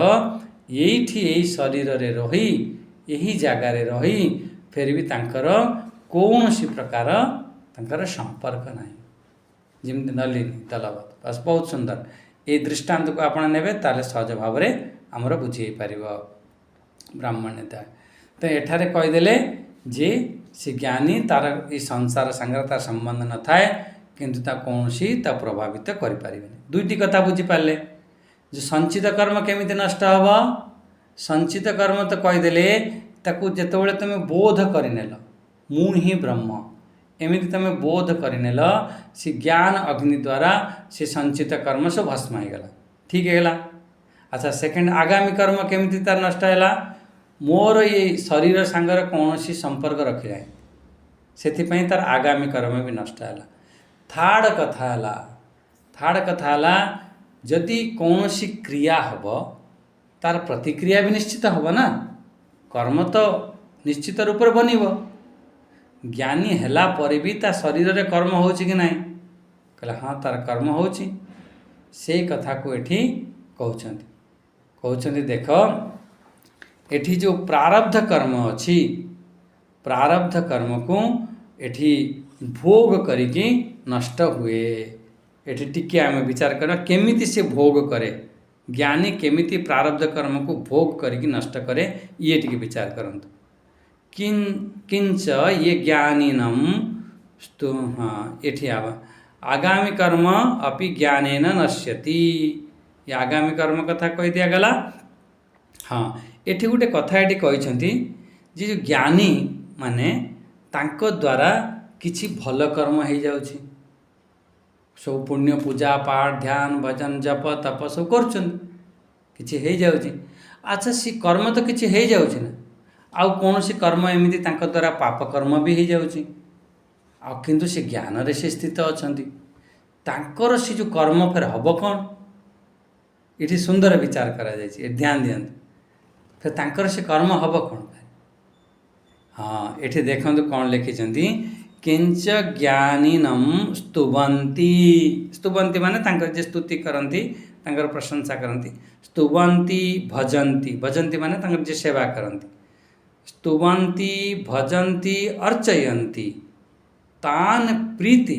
ଏଇଠି ଏଇ ଶରୀରରେ ରହି ଏହି ଜାଗାରେ ରହି ଫେର ବି ତାଙ୍କର କୌଣସି ପ୍ରକାର ତାଙ୍କର ସମ୍ପର୍କ ନାହିଁ। ଯେମିତି ନଲିନୀ ଦଲବତ, ବାସ୍ ବହୁତ ସୁନ୍ଦର। ଏଇ ଦୃଷ୍ଟାନ୍ତକୁ ଆପଣ ନେବେ ତାହେଲେ ସହଜ ଭାବରେ ଆମର ବୁଝି ହେଇପାରିବ ବ୍ରାହ୍ମଣ୍ୟତା। ତ ଏଠାରେ କହିଦେଲେ ଯେ ସେ ଜ୍ଞାନୀ ତାର ଏଇ ସଂସାର ସାଙ୍ଗରେ ତାର ସମ୍ବନ୍ଧ ନଥାଏ, କିନ୍ତୁ ତା କୌଣସି ତା ପ୍ରଭାବିତ କରିପାରିବେନି। ଦୁଇଟି କଥା ବୁଝିପାରିଲେ ଯେ ସଞ୍ଚିତ କର୍ମ କେମିତି ନଷ୍ଟ ହେବ। ସଞ୍ଚିତ କର୍ମ ତ କହିଦେଲେ ତାକୁ ଯେତେବେଳେ ତୁମେ ବୋଧ କରିନେଲ ମୁଁ ହିଁ ବ୍ରହ୍ମ, ଏମିତି ତୁମେ ବୋଧ କରିନେଲ ସେ ଜ୍ଞାନ ଅଗ୍ନି ଦ୍ୱାରା ସେ ସଞ୍ଚିତ କର୍ମ ସବୁ ଭସ୍ମ ହେଇଗଲା, ଠିକ୍ ହେଇଗଲା। ଆଚ୍ଛା ସେକେଣ୍ଡ ଆଗାମୀ କର୍ମ କେମିତି ତାର ନଷ୍ଟ ହେଲା, ମୋର ଏଇ ଶରୀର ସାଙ୍ଗରେ କୌଣସି ସମ୍ପର୍କ ରଖିଲାନି, ସେଥିପାଇଁ ତାର ଆଗାମୀ କର୍ମ ବି ନଷ୍ଟ ହେଲା। ଥାର୍ଡ଼ କଥା ହେଲା ଯଦି କୌଣସି କ୍ରିୟା ହେବ ତାର ପ୍ରତିକ୍ରିୟା ବି ନିଶ୍ଚିତ ହେବ ନା, କର୍ମ ତ ନିଶ୍ଚିତ ରୂପରେ ବନିବ। ଜ୍ଞାନୀ ହେଲା ପରେ ବି ତା ଶରୀରରେ କର୍ମ ହେଉଛି କି ନାହିଁ, କହିଲେ ହଁ ତାର କର୍ମ ହେଉଛି। ସେଇ କଥାକୁ ଏଠି କହୁଛନ୍ତି ଦେଖ ଏଠି ଯେଉଁ ପ୍ରାରବ୍ଧ କର୍ମ ଅଛି, ପ୍ରାରବ୍ଧ କର୍ମକୁ ଏଠି ଭୋଗ କରିକି ନଷ୍ଟ ହୁଏ। ଏଠି ଟିକେ ଆମେ ବିଚାର କରିବା କେମିତି ସେ ଭୋଗ କରେ, ଜ୍ଞାନୀ କେମିତି ପ୍ରାରବ୍ଧ କର୍ମକୁ ଭୋଗ କରିକି ନଷ୍ଟ କରେ, ଇଏ ଟିକେ ବିଚାର କରନ୍ତୁ। କିଞ୍ଚ ये ज्ञानीनम एठी आगामी कर्म अपि ज्ञानेन नश्यति। ये आगामी कर्म कथा कही दिया गला। हाँ एठी गोटे कथा एठी कहते जे जो ज्ञानी माने तांको द्वारा किछि भल कर्म हो जाउछि, सब पुण्य पूजा पाठ ध्यान भजन जप तप सब कर किछि हो जाउछि। अच्छा सी कर्म तो किछि हो जाउछि ना, आउ कौन सी कर्म एमिति तांको द्वारा पाप कर्म भी हो जाउछि। आ किंतु से ज्ञान रे से स्थित अछंती, तांकर से जो कर्म फिर हब कौन, ये सुंदर विचार करा जायछि, ध्यान दियंतु। फिर तांकर से कर्म हब कौन। हाँ ये देखते कौन लिखिं, किंच ज्ञानीनम स्तुवंती, स्तुवंती माने तांकर जे स्तुति करती तांकर प्रशंसा करती, स्तुवंती भजंती, भजंती माने तांकर जे सेवा करती, स्तुवंती भजंती अर्चयंती तान प्रीति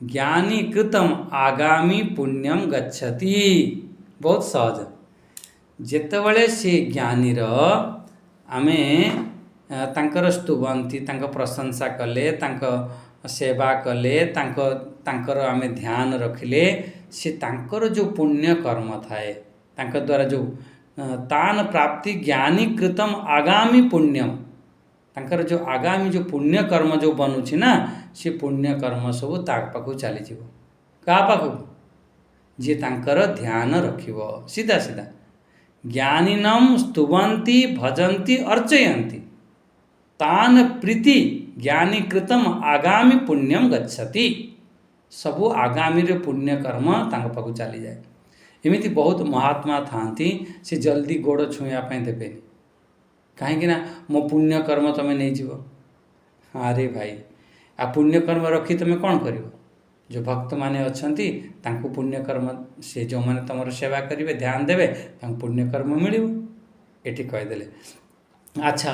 ज्ञानी कृतम आगामी पुण्यम गच्छति। बहुत सहज, जेतबले से ज्ञानीर आमे तांकर स्तुवंती, तांकर प्रशंसा कले, तांकर सेवा कले, तांकर आमे ध्यान रखिले, से तांकर जो पुण्य कर्म थाए तांकर द्वारा जो तान प्राप्ति ज्ञानी कृतम आगामी पुण्यम, तांकर जो आगामी जो पुण्य कर्म जो बनुछि ना, से पुण्य कर्म सब ता पाखु चली जीवो। का पाखु? जे तांकर ध्यान रखिबो। सीधा सीधा ज्ञानीनम स्तुवंती भजंती अर्चयंती तान प्रीति ज्ञानी कृतम आगामी पुण्यम गच्छति। सबु आगामी रे पुण्य कर्म तांक पाखु चली जाए। एमिति बहुत महात्मा थांती, से जल्दी गोड़ छुइया पे देबेनी, कहीं ना मो पुण्य कर्म तमें नहीं जीव। अरे भाई आ पुण्य कर्म रखी तुम कौन कर? जो भक्त माने अछंती तांको पुण्य कर्म, से जो माने तुम सेवा करेंगे ध्यान देवे तांको पुण्य कर्म मिल ये कहीदेले। अच्छा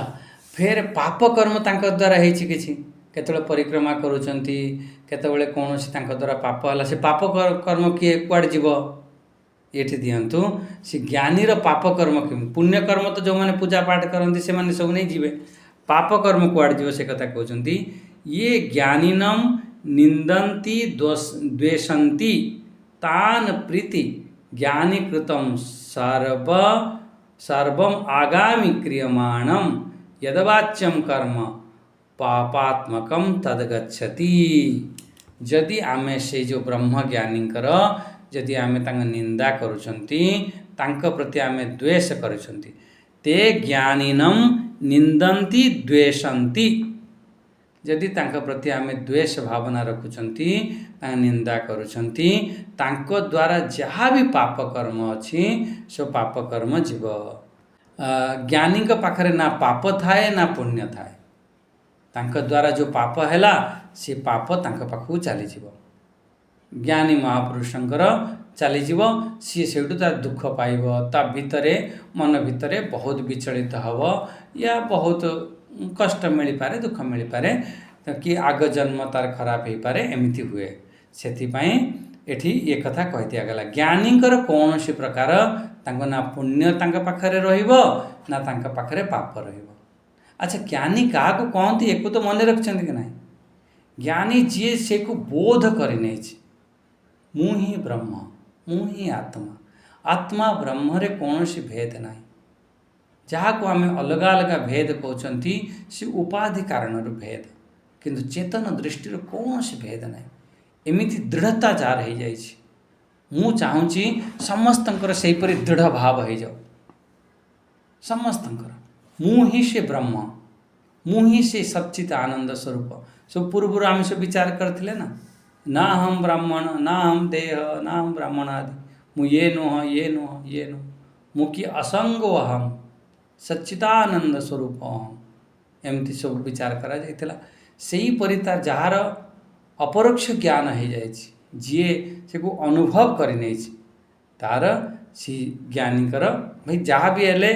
फिर पाप कर्म तांको द्वारा होइछि किछि, केतबेले परिक्रमा करूछंती, केतबेले कौनसी तांको द्वारा पाप हला, से पाप कर्म किए कुआड़ जीव ये दियंतु। से ज्ञानीर पाप कर्म कि पुण्य कर्म तो जो मैंने पूजा पाठ करती से मैंने सब नहीं जीवे, पाप कर्म कुआड़ जीव से कथा कहते। ये ज्ञानीनम निंदन्ति द्वेषन्ति तान प्रीति ज्ञानी कृतम सर्वम आगामी क्रियमाणम यदवाच्यम कर्म पापात्मकम तदगच्छति। जदि आमे से जो ब्रह्म ज्ञानीकर जदि आमे तांग निंदा करुछंती, तांक प्रति आमे द्वेष करुछंती, ते ज्ञानीनम निंदन्ति द्वेषन्ति। जदि तांक प्रति आमे द्वेष भावना रखुछंती, तांग निंदा करुछंती, तांक द्वारा जहाँ भी पाप कर्म अछि सो पाप कर्म जीव। ज्ञानी के पाखरे ना पाप थाए ना पुण्य थाए, तांक द्वारा जो पाप हैला से पाप तांक पाखु चली जीव। ज्ञानी महापुरुषंकर चली जीव, सी सेठू तार दुख पाइब, ता भितरे मन भितरे बहुत विचलित हब, या बहुत कष्ट मिल पारे, दुख मिल पारे, कि आग जन्म तार खराब हो पारे, एमती हुए। सेथिपाई एठी ये कथा कह दिया गला, ज्ञानीकर कौन सी प्रकार तांको ना पुण्य तांक पाखरे रहिबो ना तांक पाखरे पाप रहिबो। अच्छा ज्ञानी क्या कहती एक तो मन रखिंट कि ना, ज्ञानी जी से को बोध कर मु ही ब्रह्म, मु ही आत्मा, आत्मा ब्रह्म रे कौन सी भेद ना, जहाँ को आम अलग अलग भेद कहते से उपाधि कारण भेद, किंतु चेतन दृष्टि कौन सी भेद ना, एमिति दृढ़ता जार हो जाए। मु चाहूँगी समस्तंकर सेहीपरि दृढ़ भाव हो जाओ, समस्तंकर मु ही से ब्रह्म, मु ही से सच्चित आनंद स्वरूप। सब पूर्व आम सब विचार करते ना हम ब्राह्मण, ना हम देह, ना हम ब्राह्मण आदि, मु ये नुह ये नुह ये नुह, मु कि असंगो अहम सच्चिदानंद स्वरूप अहम, एमती सब विचार करा जाइथिला। सेही परि तार जार अपरोक्ष ज्ञान हो जाए, जी से को अनुभव कर तार सी ज्ञानीकर भाई जहाँ भी हेले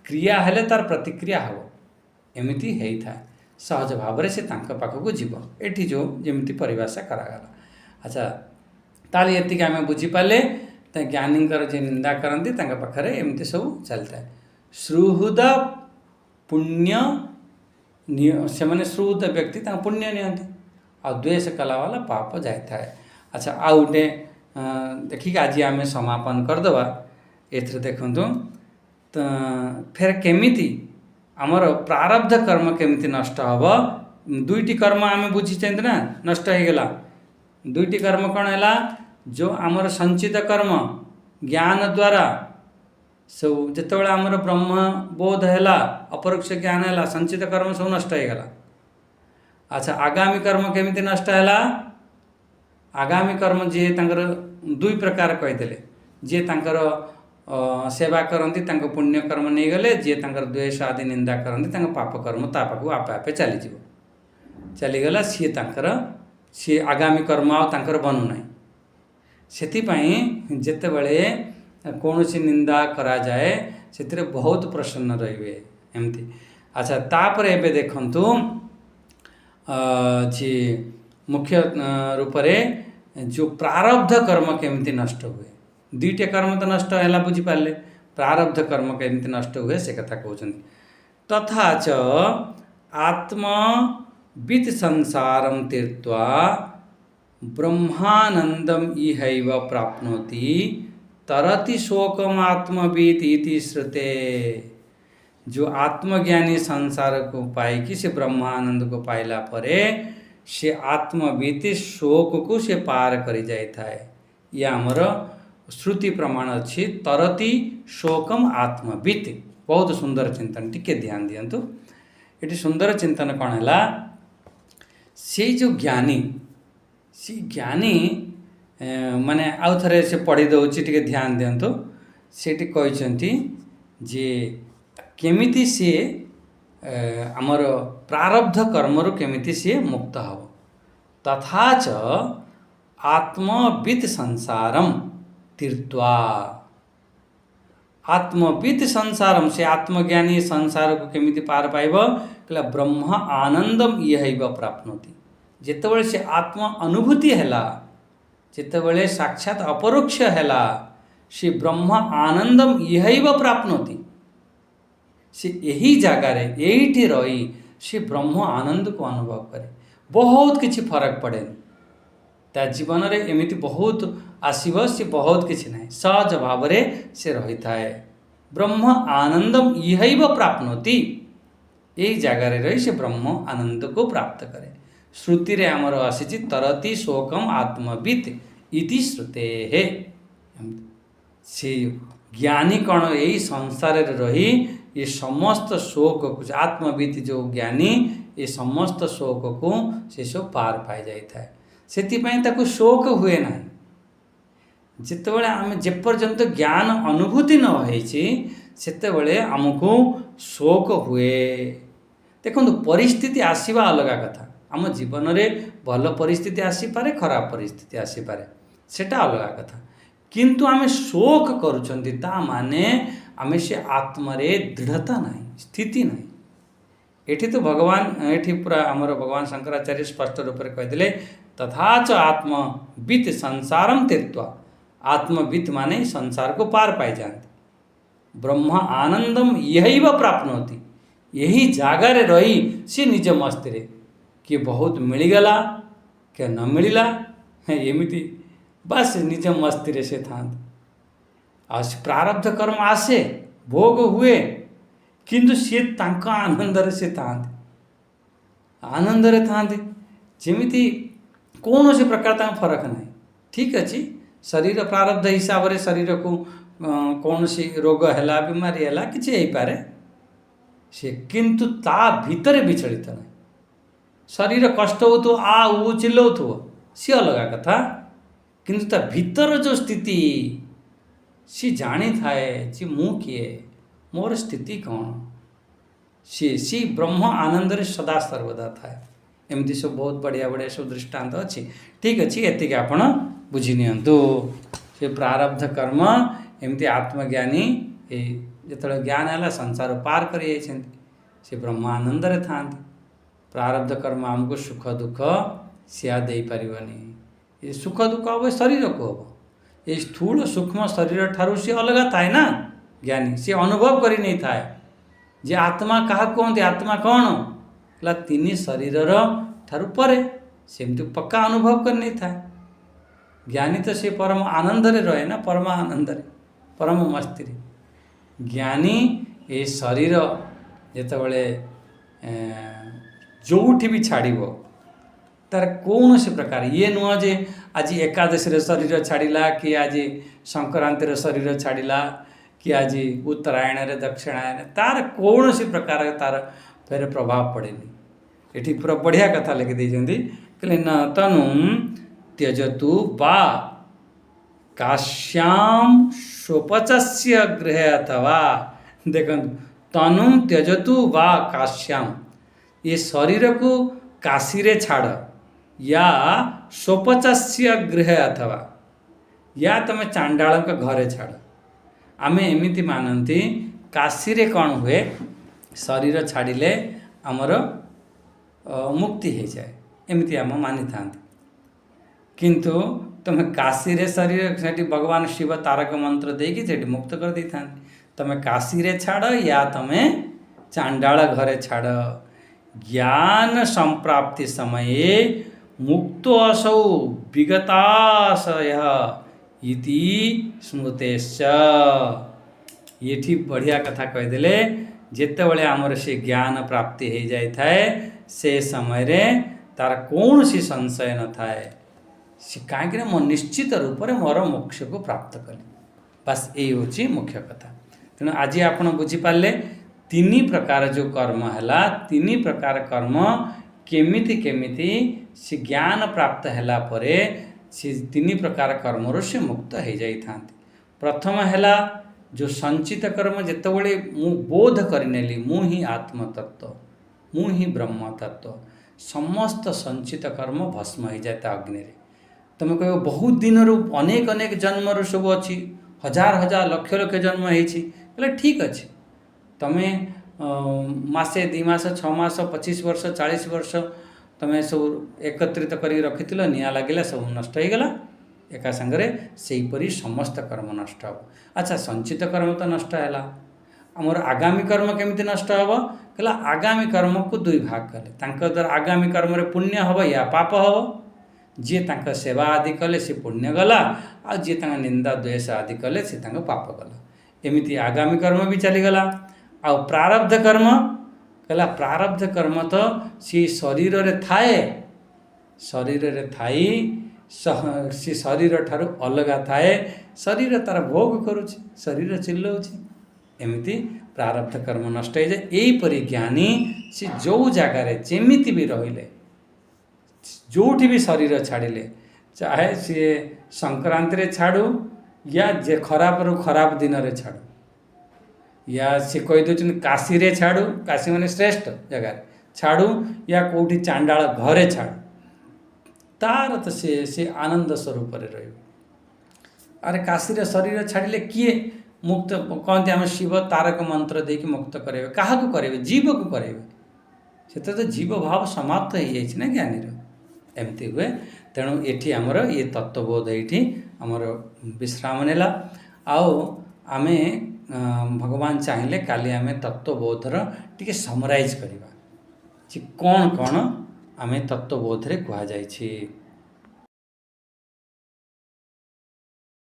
क्रिया हेले तार प्रतिक्रिया हो, एमती होता है सहज भाव से तांक पाखक जीव। एठी जो जमी परिभाषा करागला। अच्छा ताली एतिक आम बुझीपारे, ज्ञानीकर जे निंदा करती पाखरे एमती सब चलता है। सुहृद पुण्य से मैंने सुहृद व्यक्ति पुण्य नियंती, आ द्वेष कला वाला पाप जाता है। अच्छा आ गोटे देखिक आज आम समापन करदे एथरे देखु तो फिर केमिति आमर प्रारब्ध कर्म केमिति नष्ट हम। दुईटी कर्म आम बुझीचे ना नष्ट हो गला, दुईटी कर्म कौन है? जो आमर संचित कर्म ज्ञान द्वारा सब जिते आमर ब्रह्म बोध है, अपरोक्ष ज्ञान है, संचित कर्म सब नष्ट हो गला। अच्छा, आगामी कर्म केमिति नष्ट है? आगामी कर्म जी तांकर दुई प्रकार कहीदेले। जी तांकर सेवा करती पुण्य कर्म नहीं गले, जी तांकर द्वेष आदि निंदा करती पाप कर्म ता पाखु आपे आपे चलीगला। सी तांकर सी आगामी कर्म आंकर बनू ना। सेथिपाई जेतेबेले कौनसी निंदा करा जाए से बहुत प्रसन्न रहिबे एमती। अच्छा, तापर एबे देखंतु जी मुख्य रूप से जो प्रारब्ध कर्म केमती नष्ट हुए। दुईटे कर्म तो नष्ट है बुझीपारे, प्रारब्ध कर्म केमती नष्ट हुए से कथा कहते। तथा च आत्मवित् संसारम तीर्त्वा ब्रह्मानंदम इहैव प्राप्नोति तरति शोकम आत्मवित् इति श्रुते। जो आत्मज्ञानी संसार को पाई से ब्रह्मानंद को पाइला परे से आत्मवित् शोक को से पार करी जाए। यह आमर श्रुति प्रमाण अच्छी। तरति शोकम आत्मवित्, बहुत सुंदर चिंतन, टिके ध्यान दियंतु। ये सुंदर चिंतन कौन है? से जो ज्ञानी सी ज्ञानी माने आउ थे से पढ़ी दौची, टिके ध्यान दियंतु। से कहते जे केमिति सी आमर प्रारब्ध कर्मरु केमिति सी मुक्त हो। तथा च आत्मवित् संसारम तीर्त्वा, आत्मवित् संसारम से आत्मज्ञानी संसार को केमिति पार पाइब कहला ब्रह्म आनंदम इहैव प्राप्नोति। जेतेबेले से आत्म अनुभूति हैला, जेतेबेले साक्षात अपरोक्ष हैला, से ब्रह्म आनंदम इहैव प्राप्नोति। से यही जगार यही रही से ब्रह्म आनंद को अनुभव करे। बहुत किछि फरक पड़े ता जीवन रे, एमिति बहुत आसीब, से बहुत किछि नहीं, सहज भाव से रही थाए। ब्रह्म आनंदम इहैव प्राप्नोति, यही जगार रही से ब्रह्म आनंद को प्राप्त करे। श्रुति रे आमर आसी तरति शोकम आत्मवित् इति श्रुते है। से ज्ञानी कौन? यही संसार रे रही ये समस्त शोक को, आत्मवित् जो ज्ञानी ये समस्त शोक को से सब पार पाई जाए। सेतिपाई ताकु शोक हुए ना। जितेबले आम जेपर्यंत ज्ञान अनुभूति न होइछि सेतेबले आमको शोक हुए। देखो परिस्थिति आसीबा अलग कथा। आम जीवन में भल परिस्थिति आसीपारे, खराब परिस्थिति आसीपारे, सेटा अलग कथा। किंतु आम शोक करुचंती ता माने आम से आत्मरे दृढ़ता नहीं, स्थिति नहीं। एठी तो भगवान एठी पूरा आमर भगवान शंकराचार्य स्पष्ट रूप से कहते तथा च आत्मवित् संसारम तीर्त्वा। आत्मवित् माने संसार को पार पाई जाते। ब्रह्म आनंदम इहैव प्राप्नोति, यही जगार रही सी निज मस्ती रे कि बहुत मिलगला क्या न मिलला एमिति बस निज मस्ती रे से था। आज प्रारब्ध कर्म आसे, भोग हुए, किंतु सी तांका आनंद रे से था, आनंद रे था। जेमिति कौन से प्रकार ता फरक नहीं। ठीक अच्छी शरीर प्रारब्ध हिसाब रे शरीर को कौन सी रोग है, बीमारी है, किसी हो पारे से, किंतु ता भीतर विचलित नहीं। शरीर कष्ट हो तो आ ऊ चिल्लाउथो सी अलग कथा, किंतु ता भीतर जो स्थिति सी जानी थाए जी मु किए, मोर स्थिति कौन, सी ब्रह्म आनंद रे सदा सर्वदा थाए। एमती सब बहुत बढ़िया बढ़िया सब दृष्टांत अच्छी। ठीक अच्छी एतिक आपण बुझी नियंतु। से प्रारब्ध कर्म एमती आत्मज्ञानी जो ज्ञान है संसार पार कर से ब्रह्म आनंद रे था। प्रारब्ध कर्म आमको सुख दुख सिया दे पारिबनी। ये सुख दुख हम शरीर को हम, ये स्थूल सूक्ष्म शरीर ठारू सी अलग थाए ना। ज्ञानी सी अनुभव करी नहीं थाए जे आत्मा क्या कहते, आत्मा कौन ला तीन शरीर ठारू परे, सेमती पक्का अनुभव कर नहीं था। ज्ञानी तो से परम आनंद रे रहे ना, परम आनंद रे, परम मस्ती रे। ज्ञानी ये शरीर जितेबाला जोठी भी छाड़ब तार कौन से प्रकार ये नुह जे आज एकादशी शरीर छाड़ा कि आज संक्रांति शरीर छाड़ा कि आज उत्तरायण रे दक्षिणायन तार कौन से प्रकार तार फेर प्रभाव पड़ेनि। ये पूरा बढ़िया कथा लिखि देइछन्ति कहले न तनु त्यजतु वा काश्याम शोपचस्य गृहे अथवा देखंतु तनु त्यजतु वा काश्याम ये शरीर को काशी रे छाड़ या शोपचस्य गृहे अथवा या तुम चांडाल घरे छाड़। आमे एमिति मानती काशी रे कौन हुए शरीर छाड़िले आमर मुक्ति हो जाए एमती आम मानी था। किंतु तुम काशी रे शरीर से भगवान शिव तारक मंत्र देकी से मुक्त कर दे था। तुम काशी रे छाड़ या तुम चांडाल घरे छाड़ ज्ञान संप्राप्ति समये मुक्तो असौ विगताशय इति स्मृतेश्च। ये बढ़िया कथा कहीदेले जितेबले आमर से ज्ञान प्राप्ति हो जाए थाए से समय रे तार कौन सी संशय न थाए से कहीं मो निश्चित रूप से मोर मोक्ष को प्राप्त कली। बस यही हूँ मुख्य कथा। तेणु आज आप बुझीपारे तीन प्रकार जो कर्म है तीन प्रकार कर्म केमिति केमिति से ज्ञान प्राप्त हैला परे से तीन प्रकार कर्म से मुक्त हो जाता। प्रथम है जो संचित कर्म जितेबले मु बोध करनेली मु ही आत्मतत्व मु ही ब्रह्म तत्व समस्त संचित कर्म भस्म हो जाता अग्नि रे। तुम कह बहुत दिन रू अनेक अनेक जन्म रू सब अच्छी हजार हजार लक्ष लक्ष जन्म हो ठीक अच्छे तुम्हें मासे 2 मास 6 मास 25 वर्ष 40 वर्ष तुम्हें सब एकत्रित कर रखी निआ लगे सब नष्ट हो गला एका संगे से परी समस्त कर्म नष्ट हो। अच्छा संचित कर्म तो नष्ट है आमर आगामी कर्म केमिति नष्ट हो कहला आगामी कर्म को दुई भाग कले द्वारा आगामी कर्म रे पुण्य हम या पाप हम जी तांका सेवा आदि कले से पुण्य गला आ जी तांका निंदा द्वेष आदि कले से तांका पाप गला एमिति आगामी कर्म भी चलीगला। आ प्रारब्ध कर्म कहला प्रारब्ध कर्म तो सी शरीर रे थाए शरीर रे थाई सी शरीर ठारू अलग थाए शरीर तार भोग करुछि शरीर चिल्लाउछि एमिति प्रारब्ध कर्म नष्ट हो जाए। यहीपरि ज्ञानी सी जो जगार जेमिति भी रहिले जोठी भी शरीर छाड़िले चाहे सी संक्रांति रे छाड़ू या जे खराब रू खराब दिन रे छाड़ू या सी कही दे काशी रे छाड़ू काशी माने श्रेष्ठ जगह छाड़ू या कौटी चांडाल घरे छाड़ू तार तो से आनंद स्वरूप रे अरे काशी रे शरीर छाड़िले किए मुक्त कहते आम शिव तारक मंत्र देकी मुक्त करेंगे क्या करेंगे जीव को करेंगे से तो जीव भाव समाप्त हो जाए ना ज्ञानी एमती हुए। तेणु ये आमर ये तत्वबोध ये आमर विश्राम नेला आओ आमे भगवान चाहिए काली आमे तत्वबोधर टिके समराइज करवा कौन कौन आमे तत्वबोध रे कह जाइछि।